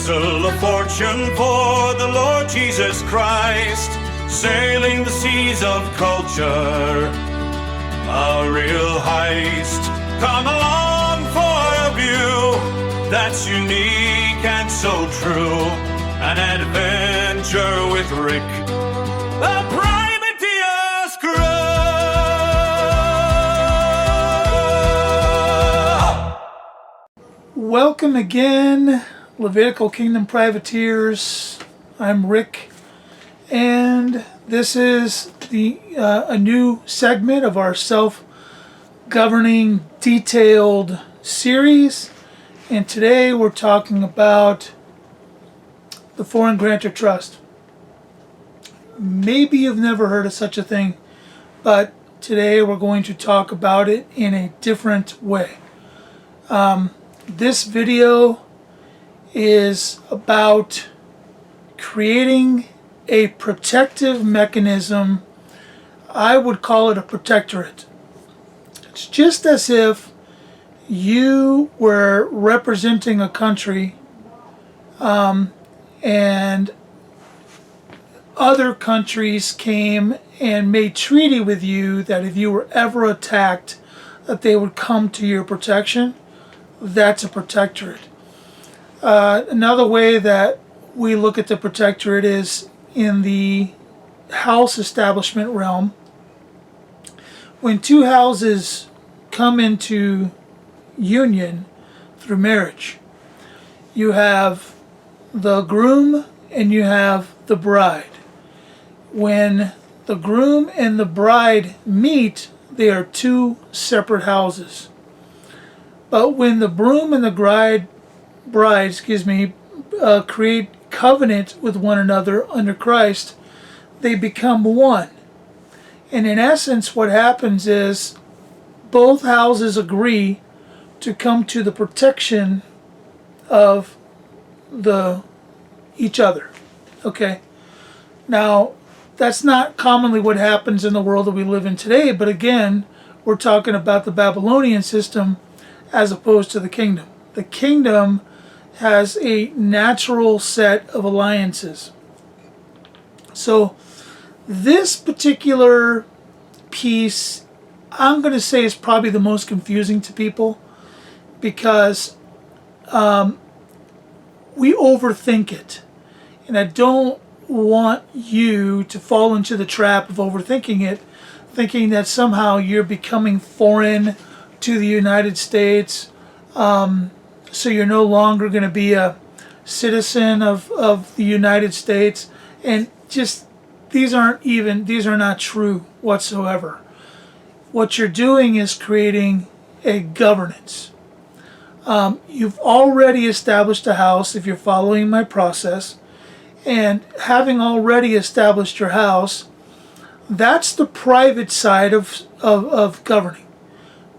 vessel of fortune for the Lord Jesus Christ, sailing the seas of culture, a real heist. Come along for a view that's unique and so true, an adventure with Rick, a privateer's crew. Welcome again, Levitical Kingdom Privateers. I'm Rick, and this is a new segment of our self-governing detailed series. And today we're talking about the Foreign Grantor Trust. Maybe you've never heard of such a thing, but today we're going to talk about it in a different way. This video is about creating a protective mechanism. I would call it a protectorate. It's just as if you were representing a country and other countries came and made treaty with you that if you were ever attacked, that they would come to your protection. That's a protectorate. Another way that we look at the protectorate is in the house establishment realm. When two houses come into union through marriage, you have the groom and you have the bride. When the groom and the bride meet, they are two separate houses. But when the groom and the bride create covenant with one another under Christ, they become one. And in essence, what happens is both houses agree to come to the protection of each other. Okay? Now, that's not commonly what happens in the world that we live in today, but again, we're talking about the Babylonian system as opposed to the kingdom. The kingdom has a natural set of alliances. So this particular piece, I'm going to say, is probably the most confusing to people because we overthink it. And I don't want you to fall into the trap of overthinking it, thinking that somehow you're becoming foreign to the United States, so you're no longer going to be a citizen of the United States. And just these are not true whatsoever. What you're doing is creating a governance. You've already established a house if you're following my process, and having already established your house, that's the private side of governing.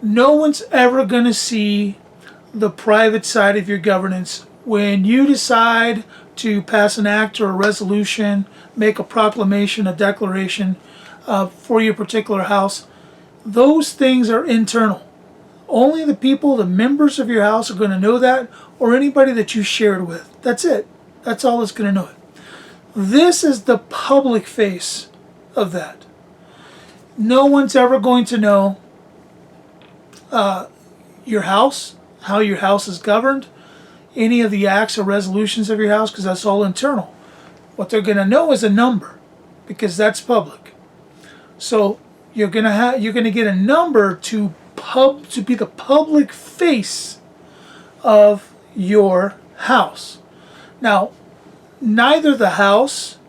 No one's ever going to see the private side of your governance. When you decide to pass an act or a resolution, make a proclamation, a declaration for your particular house, those things are internal. Only the people, the members of your house, are going to know that, or anybody that you shared with. That's it. That's all that's going to know it. This is the public face of that. No one's ever going to know your house, how your house is governed, any of the acts or resolutions of your house, because that's all internal. What they're going to know is a number, because that's public. So you're going to get a number to be the public face of your house. Now, neither the house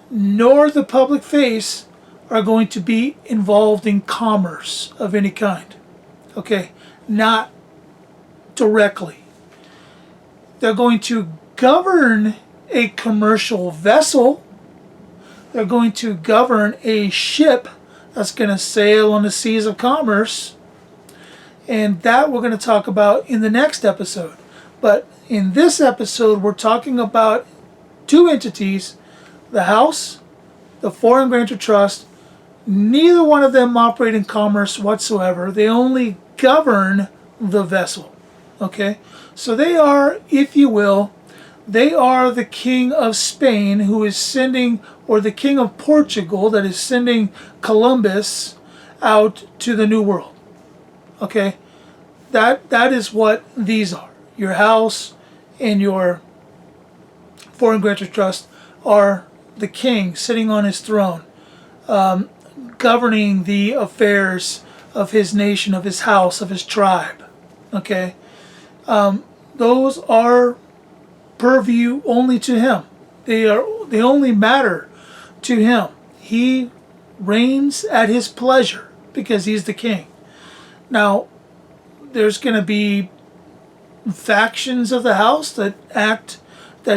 nor the public face are going to be involved in commerce of any kind. Okay, not directly. They're going to govern a commercial vessel. They're going to govern a ship that's going to sail on the seas of commerce. And that we're going to talk about in the next episode. But in this episode, we're talking about two entities, the house, the Foreign Grantor Trust. Neither one of them operate in commerce whatsoever. They only govern the vessel. Okay? So they are, if you will, They are the king of Spain who is sending, or the king of Portugal that is sending Columbus out to the New World. Okay? That is what these are. Your house and your foreign grantor trust are the king sitting on his throne, governing the affairs of his nation, of his house, of his tribe. Okay? Those are purview only to him. They only matter to him. He reigns at his pleasure because he's the king. Now, there's going to be factions of the house that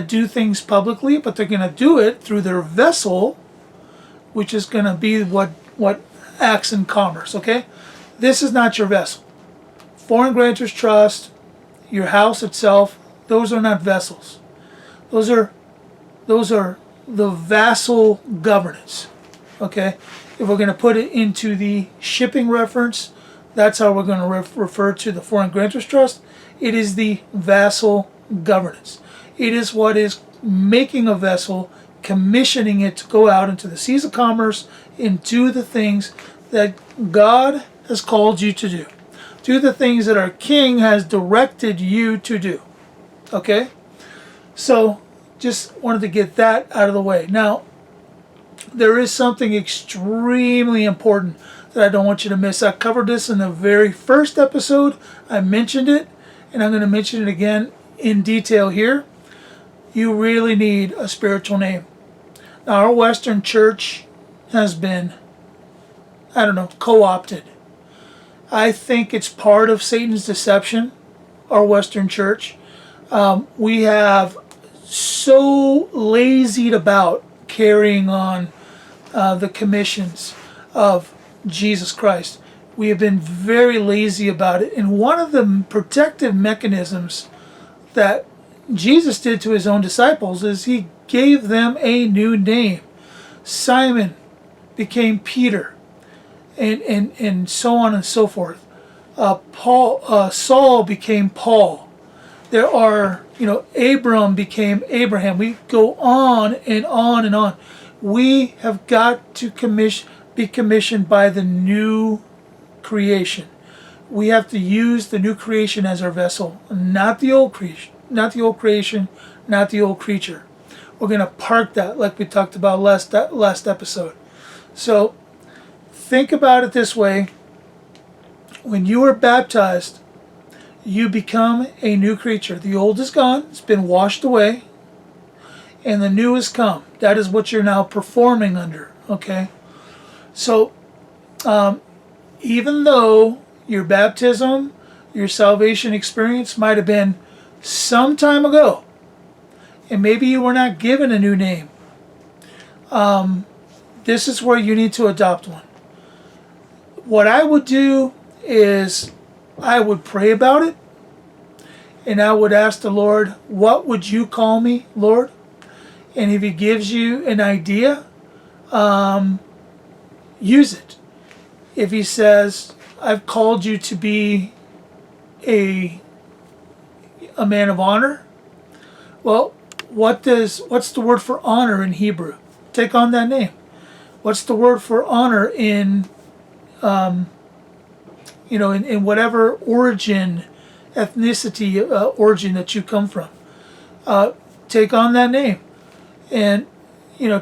do things publicly, but they're going to do it through their vessel, which is going to be what acts in commerce. Okay, this is not your vessel. Foreign grantors trust, your house itself, those are not vessels. Those are the vassal governance. Okay, if we're going to put it into the shipping reference, that's how we're going to refer to the foreign grantors trust. It is the vassal governance. It is what is making a vessel, commissioning it to go out into the seas of commerce and do the things that God has called you to do. Do the things that our King has directed you to do. Okay? So, just wanted to get that out of the way. Now, there is something extremely important that I don't want you to miss. I covered this in the very first episode. I mentioned it, and I'm going to mention it again in detail here. You really need a spiritual name. Now, our Western church has been, co-opted. I think it's part of Satan's deception, our Western church. We have so lazied about carrying on the commissions of Jesus Christ. We have been very lazy about it. And one of the protective mechanisms that Jesus did to his own disciples is he gave them a new name. Simon became Peter, and so on and so forth. Saul became Paul. There are, Abram became Abraham. We go on and on and on. We have got to be commissioned by the new creation. We have to use the new creation as our vessel, not the old creation, not the old creation, not the old creature. We're going to park that like we talked about last episode. So think about it this way. When you are baptized, you become a new creature. The old is gone. It's been washed away. And the new has come. That is what you're now performing under. Okay? So, even though your baptism, your salvation experience might have been some time ago, and maybe you were not given a new name, this is where you need to adopt one. What I would do is I would pray about it, and I would ask the Lord, what would you call me, Lord? And if he gives you an idea, use it. If he says, I've called you to be a man of honor, well, what's the word for honor in Hebrew? Take on that name. What's the word for honor in whatever origin, ethnicity, origin that you come from? Take on that name. And,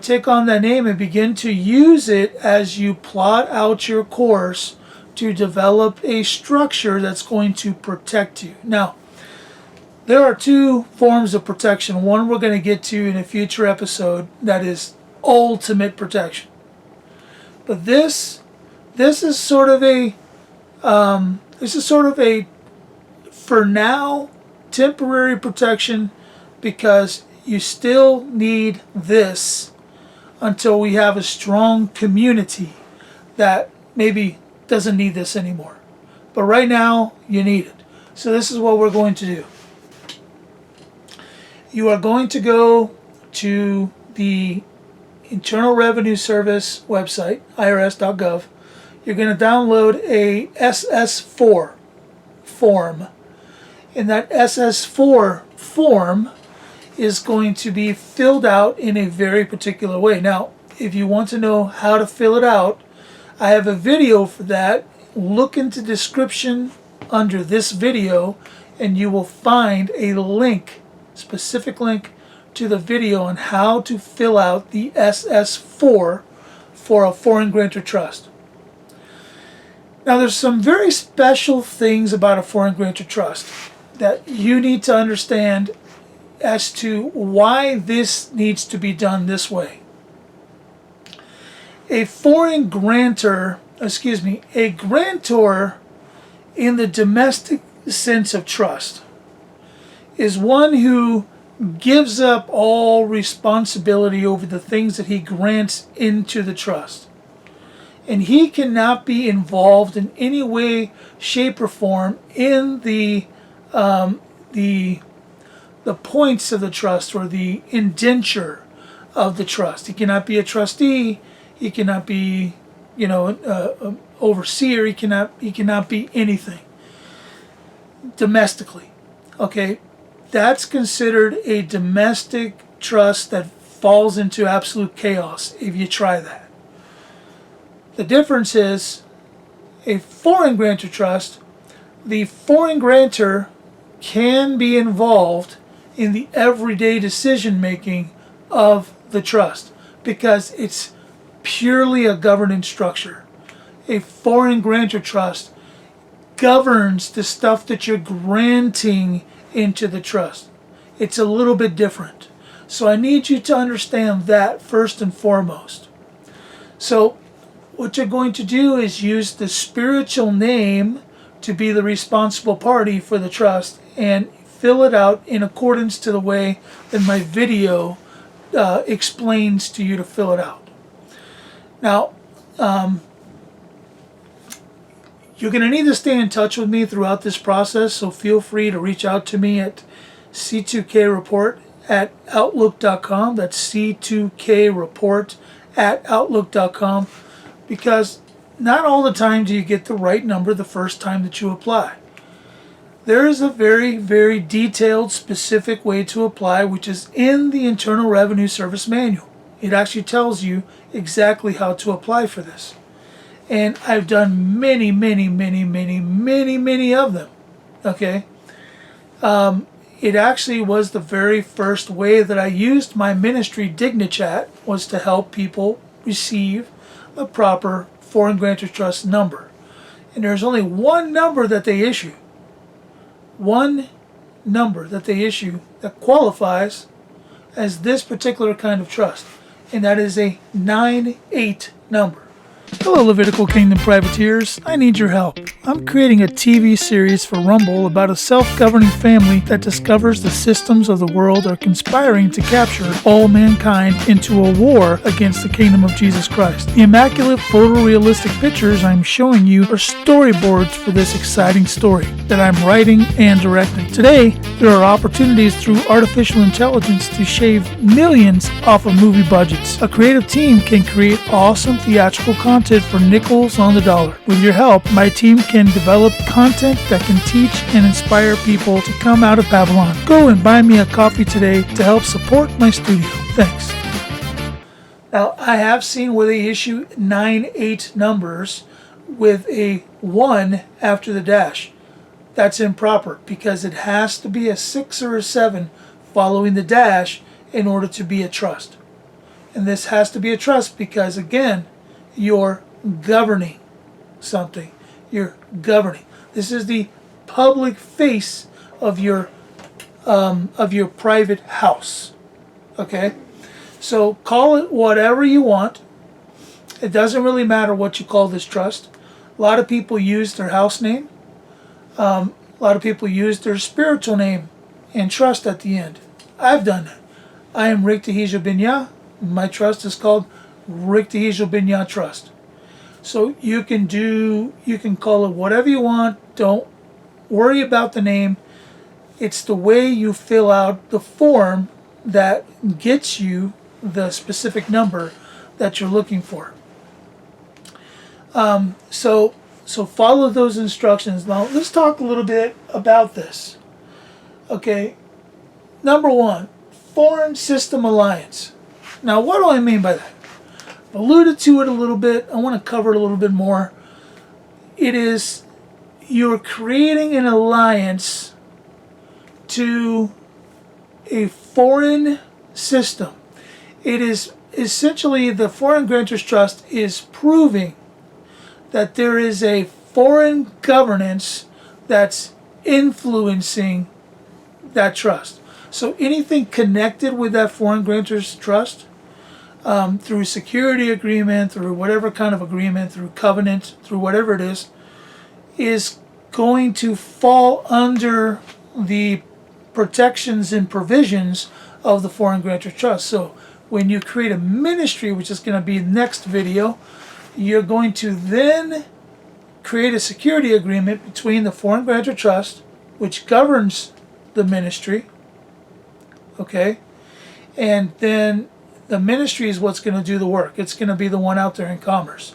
take on that name and begin to use it as you plot out your course to develop a structure that's going to protect you. Now, there are two forms of protection. One we're going to get to in a future episode that is ultimate protection. But this is sort of a for now temporary protection, because you still need this until we have a strong community that maybe doesn't need this anymore. But right now, you need it. So this is what we're going to do. You are going to go to the Internal Revenue Service website, irs.gov. You're going to download a SS4 form. And that SS4 form is going to be filled out in a very particular way. Now, if you want to know how to fill it out, I have a video for that. Look into the description under this video and you will find a link, specific link to the video on how to fill out the SS4 for a foreign grantor trust. Now there's some very special things about a foreign grantor trust that you need to understand as to why this needs to be done this way. A grantor in the domestic sense of trust is one who gives up all responsibility over the things that he grants into the trust. And he cannot be involved in any way, shape, or form in the points of the trust or the indenture of the trust. He cannot be a trustee. He cannot be, an overseer. He cannot be anything domestically. Okay, that's considered a domestic trust that falls into absolute chaos if you try that. The difference is a foreign grantor trust. The foreign grantor can be involved in the everyday decision making of the trust because it's purely a governance structure. A foreign grantor trust governs the stuff that you're granting into the trust. It's a little bit different. So I need you to understand that first and foremost. So what you're going to do is use the spiritual name to be the responsible party for the trust and fill it out in accordance to the way that my video explains to you to fill it out. Now, you're going to need to stay in touch with me throughout this process, so feel free to reach out to me at c2kreport@outlook.com. That's c2kreport@outlook.com, because not all the time do you get the right number the first time that you apply. There is a very, very detailed, specific way to apply, which is in the Internal Revenue Service Manual. It actually tells you exactly how to apply for this. And I've done many of them. Okay? It actually was the very first way that I used my ministry, DigniChat, was to help people receive a proper foreign grantor trust number. And there's only one number that they issue. One number that they issue that qualifies as this particular kind of trust. And that is a 9-8 number. Hello, Levitical Kingdom Privateers. I need your help. I'm creating a TV series for Rumble about a self-governing family that discovers the systems of the world are conspiring to capture all mankind into a war against the kingdom of Jesus Christ. The immaculate photorealistic pictures I'm showing you are storyboards for this exciting story that I'm writing and directing. Today, there are opportunities through artificial intelligence to shave millions off of movie budgets. A creative team can create awesome theatrical content for nickels on the dollar. With your help, my team can develop content that can teach and inspire people to come out of Babylon. Go and buy me a coffee today to help support my studio. Thanks. Now, I have seen where they issue 9-8 numbers with a 1 after the dash. That's improper because it has to be a 6 or a 7 following the dash in order to be a trust. And this has to be a trust because, again, you're governing something. You're governing. This is the public face of your private house. Okay? So call it whatever you want. It doesn't really matter what you call this trust. A lot of people use their house name. A lot of people use their spiritual name and trust at the end. I've done that. I am Rick Tehijah Binyah. My trust is called Rick Tehijah Binyah Trust. So you can call it whatever you want. Don't worry about the name. It's the way you fill out the form that gets you the specific number that you're looking for. So follow those instructions. Now let's talk a little bit about this. Okay, number one, foreign system alliance. Now, what do I mean by that? I've alluded to it a little bit. I want to cover it a little bit more. It is you're creating an alliance to a foreign system. It is essentially the Foreign Grantors Trust is proving that there is a foreign governance that's influencing that trust. So anything connected with that Foreign Grantors Trust, through security agreement, through whatever kind of agreement, through covenant, through whatever it is going to fall under the protections and provisions of the Foreign Grantor Trust. So when you create a ministry, which is going to be the next video, you're going to then create a security agreement between the Foreign Grantor Trust, which governs the ministry, okay, and then the ministry is what's going to do the work. It's going to be the one out there in commerce.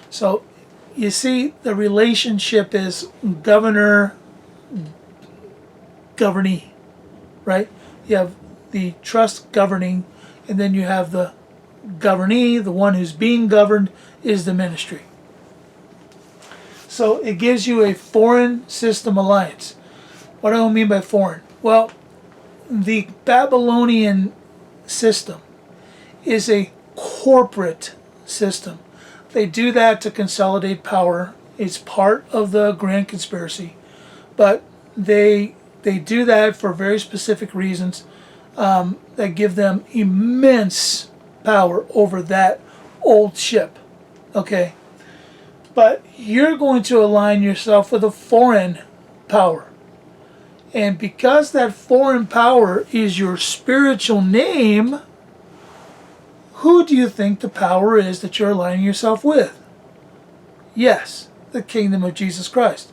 So you see, the relationship is governor, governee, right? You have the trust governing, and then you have the governee, the one who's being governed is the ministry. So it gives you a foreign system alliance. What do I mean by foreign? Well, the Babylonian system is a corporate system. They do that to consolidate power. It's part of the grand conspiracy, but they do that for very specific reasons that give them immense power over that old ship. Okay, but you're going to align yourself with a foreign power, and because that foreign power is your spiritual name, who do you think the power is that you're aligning yourself with? Yes, the kingdom of Jesus Christ.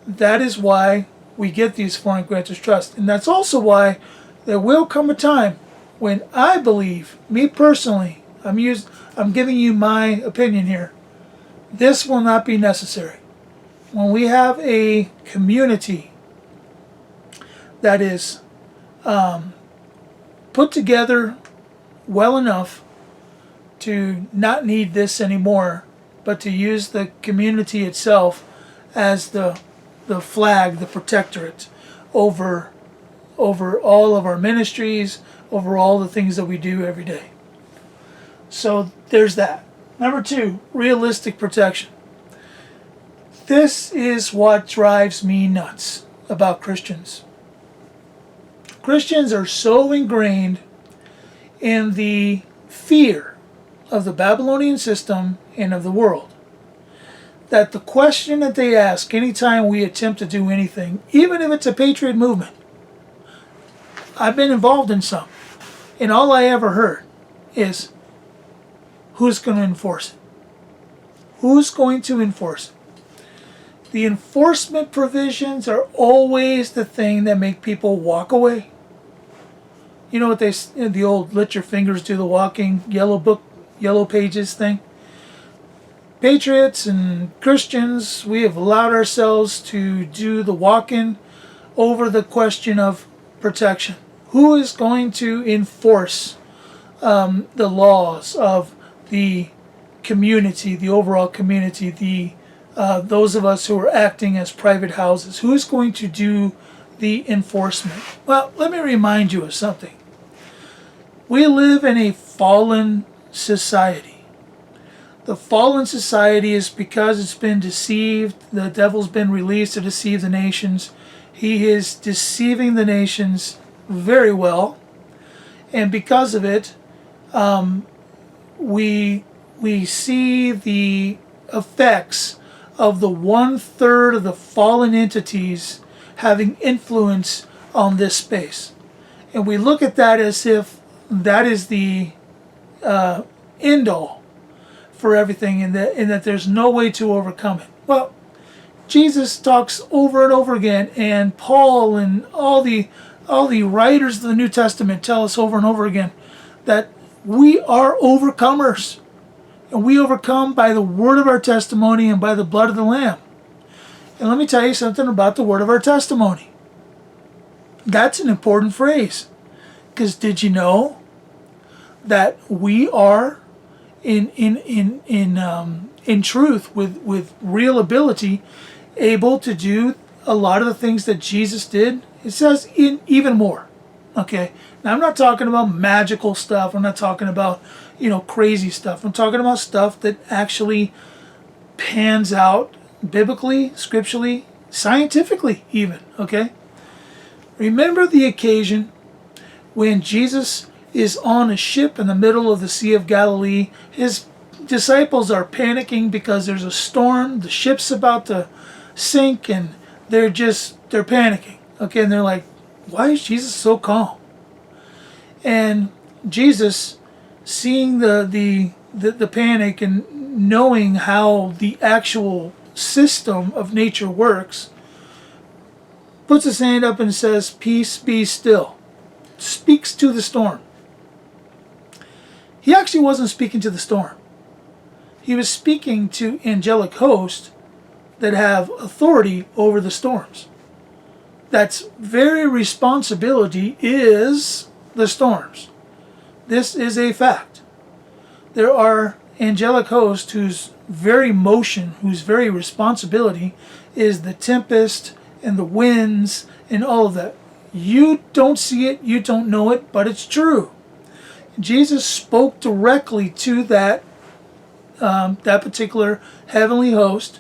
That is why we get these Foreign Grantors Trust. And that's also why there will come a time when I believe, me personally, I'm giving you my opinion here, this will not be necessary. When we have a community that is put together well enough to not need this anymore, but to use the community itself as the flag, the protectorate over all of our ministries, over all the things that we do every day. So there's that. Number 2, realistic protection. This is what drives me nuts about Christians. Christians are so ingrained in the fear of the Babylonian system and of the world that the question that they ask anytime we attempt to do anything, even if it's a patriot movement, I've been involved in some, and all I ever heard is, who's going to enforce it? Who's going to enforce it? The enforcement provisions are always the thing that make people walk away. You know what the old let your fingers do the walking, yellow pages thing? Patriots and Christians, we have allowed ourselves to do the walking over the question of protection. Who is going to enforce the laws of the community, the overall community, those of us who are acting as private houses? Who is going to do the enforcement? Well, let me remind you of something. We live in a fallen society. The fallen society is because it's been deceived. The devil's been released to deceive the nations. He is deceiving the nations very well. And because of it, we see the effects of the 1/3 of the fallen entities having influence on this space. And we look at that as if that is the end all for everything, and that there's no way to overcome it. Well, Jesus talks over and over again, and Paul and all the writers of the New Testament tell us over and over again that we are overcomers, and we overcome by the word of our testimony and by the blood of the Lamb. And let me tell you something about the word of our testimony. That's an important phrase. Because did you know that we are in truth, with real ability, able to do a lot of the things that Jesus did? It says in even more. Okay, now I'm not talking about magical stuff. I'm not talking about crazy stuff. I'm talking about stuff that actually pans out biblically, scripturally, scientifically even. Okay, remember the occasion when Jesus is on a ship in the middle of the Sea of Galilee. His disciples are panicking because there's a storm. The ship's about to sink, and they're panicking. Okay, and they're like, why is Jesus so calm? And Jesus, seeing the panic and knowing how the actual system of nature works, puts his hand up and says, peace, be still. Speaks to the storm. He actually wasn't speaking to the storm. He was speaking to angelic hosts that have authority over the storms. That's very responsibility is the storms. This is a fact. There are angelic hosts whose very motion, whose very responsibility is the tempest and the winds and all of that. You don't see it, you don't know it, but it's true. Jesus spoke directly to that particular heavenly host,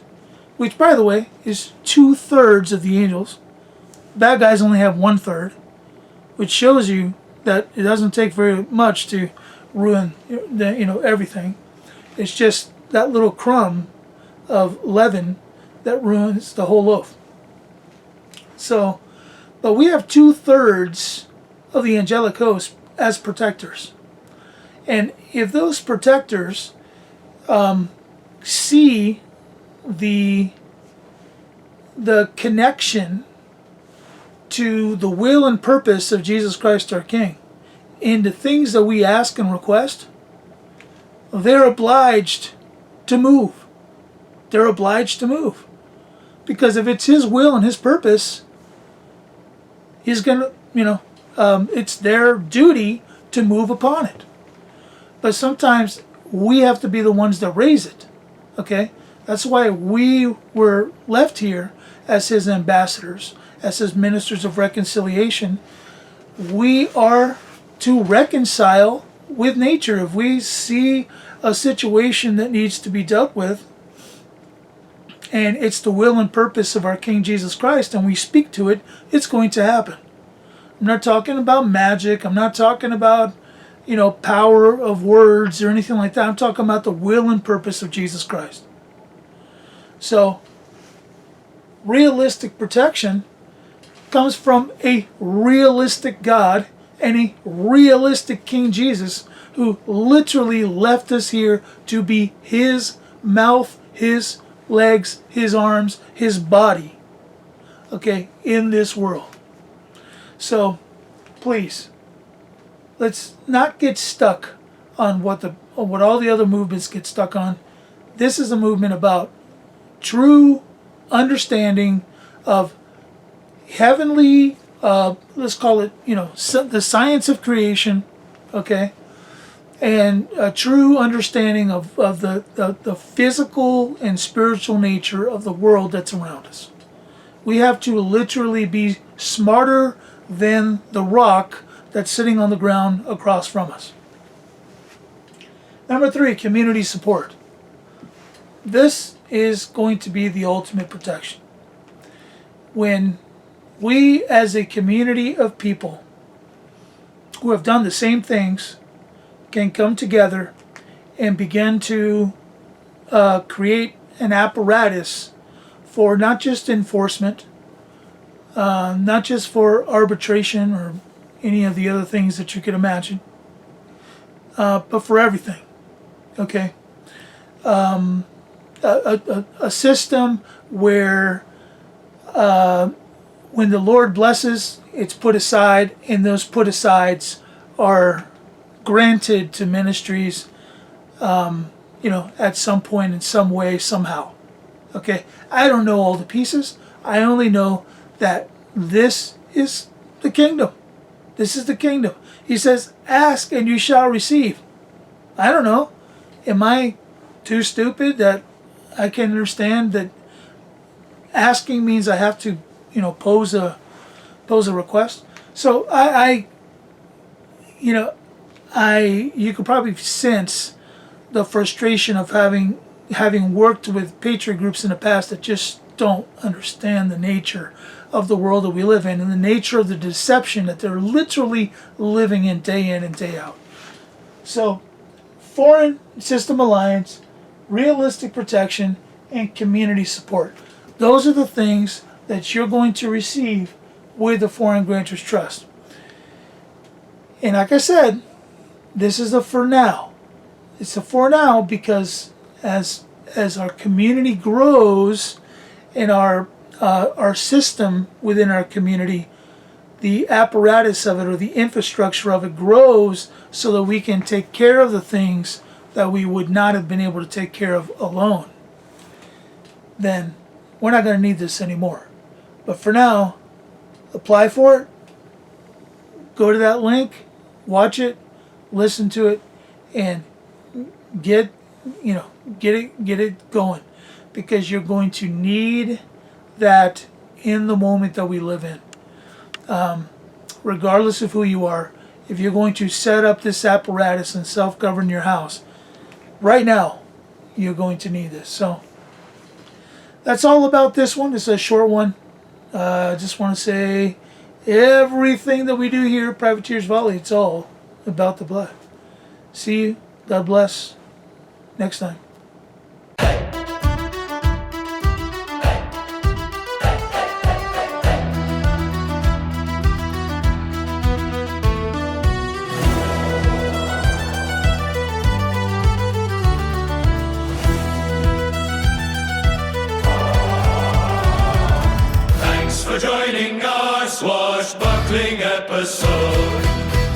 which, by the way, is 2/3 of the angels. Bad guys only have 1/3, which shows you that it doesn't take very much to ruin everything. It's just that little crumb of leaven that ruins the whole loaf. So, but we have 2/3 of the angelic host as protectors. And if those protectors see the connection to the will and purpose of Jesus Christ our King in the things that we ask and request, they're obliged to move. They're obliged to move. Because if it's His will and His purpose, He's going to, it's their duty to move upon it. But sometimes we have to be the ones that raise it. Okay? That's why we were left here as His ambassadors, as His ministers of reconciliation. We are to reconcile with nature. If we see a situation that needs to be dealt with, and it's the will and purpose of our King Jesus Christ, and we speak to it, it's going to happen. I'm not talking about magic. I'm not talking about, power of words or anything like that. I'm talking about the will and purpose of Jesus Christ. So, realistic protection comes from a realistic God and a realistic King Jesus, who literally left us here to be His mouth, His legs, His arms, His body, okay, in this world. So, please, let's not get stuck on what all the other movements get stuck on. This is a movement about true understanding of heavenly, let's call it, the science of creation, okay, and a true understanding of the physical and spiritual nature of the world that's around us. We have to literally be smarter than the rock that's sitting on the ground across from us. Number 3, community support. This is going to be the ultimate protection. When we as a community of people who have done the same things can come together and begin to create an apparatus for not just enforcement, not just for arbitration or any of the other things that you could imagine, but for everything. Okay? A system where when the Lord blesses, it's put aside, and those put asides are granted to ministries, at some point, in some way, somehow. Okay? I don't know all the pieces. I only know that this is the kingdom. This is the kingdom. He says, ask and you shall receive. I don't know. Am I too stupid that I can understand that asking means I have to, pose a request? So you could probably sense the frustration of having worked with patriot groups in the past that just don't understand the nature of the world that we live in and the nature of the deception that they're literally living in and day out. So, foreign system alliance, realistic protection, and community support. Those are the things that you're going to receive with the Foreign Grantors Trust. And like I said, this is a for now. It's a for now because as our community grows and our system within our community, the apparatus of it or the infrastructure of it grows so that we can take care of the things that we would not have been able to take care of alone. Then we're not going to need this anymore. But for now, apply for it. Go to that link, watch it, listen to it, and get it going, because you're going to need that in the moment that we live in. Regardless of who you are, if you're going to set up this apparatus and self-govern your house, right now, you're going to need this. So that's all about this one. It's a short one. I just want to say everything that we do here at Privateers Volley, it's all about the blood. See you. God bless. Next time. Thanks for joining our swashbuckling episode.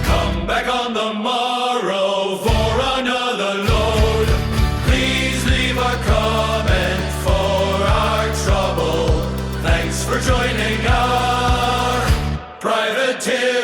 Come back on the morrow for another load. Please leave a comment for our trouble. Thanks for joining our privateer